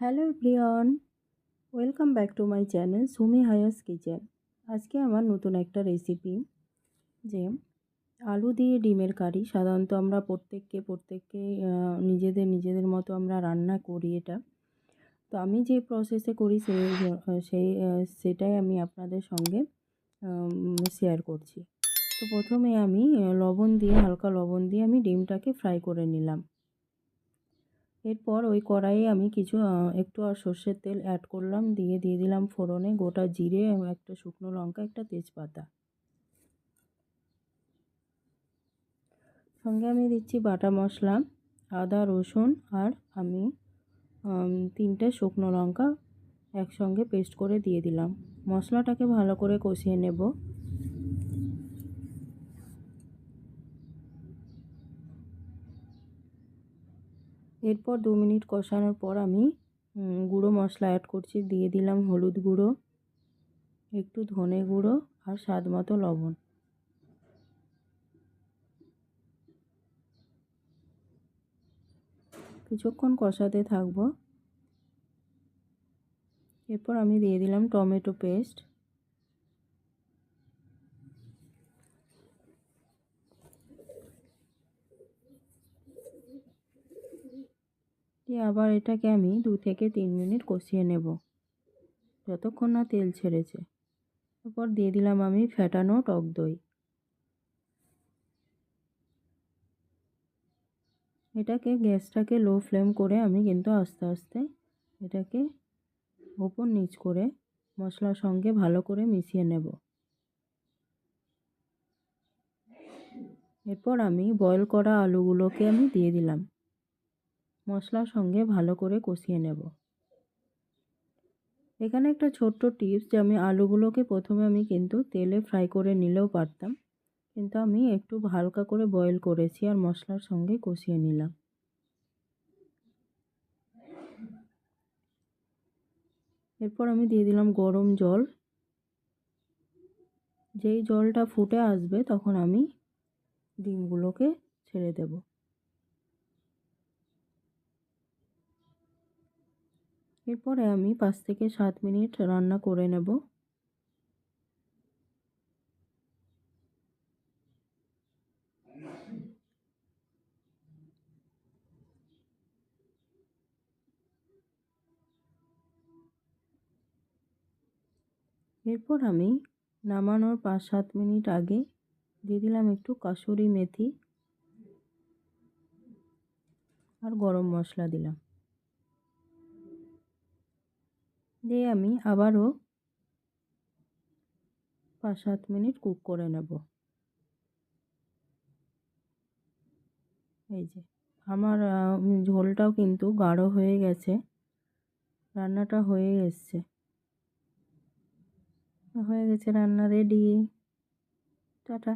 Hello everyone, welcome back to my channel Sumi হায়াস kitchen. আজকে আমার নতুন একটা রেসিপি, যে আলু দিয়ে ডিমের কারি। সাধারণত আমরা প্রত্যেককে নিজেদের মতো আমরা রান্না করি এটা। তো আমি যে প্রসেসে করি সেটাই আমি আপনাদের সঙ্গে শেয়ার করছি। তো প্রথমে আমি হালকা লবণ দিয়ে আমি ডিমটাকে ফ্রাই করে নিলাম। এরপর ওই কড়াইয়ে আমি একটু সর্ষের তেল অ্যাড করলাম, দিয়ে দিলাম ফোড়নে গোটা জিরে, একটা শুকনো লঙ্কা, একটা তেজপাতা। সঙ্গে আমি দিচ্ছি বাটা মশলা, আদা রসুন, আর আমি 3টে শুকনো লঙ্কা একসঙ্গে পেস্ট করে দিয়ে দিলাম। মশলাটাকে ভালো করে কষিয়ে নেব। এরপর 2 মিনিট কষানোর পর আমি গুঁড়ো মশলা অ্যাড করছি। দিয়ে দিলাম হলুদ গুঁড়ো, একটু ধনে গুঁড়ো, আর স্বাদ মতো লবণ। কিছুক্ষণ কষাতে থাকবো। এরপর আমি দিয়ে দিলাম টমেটো পেস্ট। দিয়ে আবার এটাকে আমি 2 থেকে 3 মিনিট কষিয়ে নেব, যতক্ষণ না তেল ছেড়েছে। এরপর দিয়ে দিলাম আমি ফেটানো টক দই। গ্যাসটাকে লো ফ্লেম করে আমি কিন্তু আস্তে আস্তে এটাকে ওপর নিচ করে মশলার সঙ্গে ভালো করে মিশিয়ে নেব। এরপর আমি বয়েল করা আলুগুলোকে আমি দিয়ে দিলাম, মশলার সঙ্গে ভালো করে কষিয়ে নেব। এখানে একটা ছোট্ট টিপস, যে আমি আলুগুলোকে প্রথমে আমি কিন্তু তেলে ফ্রাই করে নিলেও পারতাম, কিন্তু আমি একটু হালকা করে বয়েল করেছি আর মশলার সঙ্গে কষিয়ে নিলাম। এরপর আমি দিয়ে দিলাম গরম জল। যেই জলটা ফুটে আসবে তখন আমি ডিমগুলোকে ছেড়ে দেব। এরপরে আমি 5 থেকে 7 মিনিট রান্না করে নেব। এরপর আমি নামানোর 5-7 মিনিট আগে দিয়ে দিলাম একটু কাসুরি মেথি আর গরম মশলা দিলাম। দিয়ে আমি আবারও 5-7 মিনিট কুক করে নেব। এই যে আমার ঝোলটাও কিন্তু গাঢ় হয়ে গেছে, রান্নাটা হয়ে গেছে রান্না রেডি। টাটা।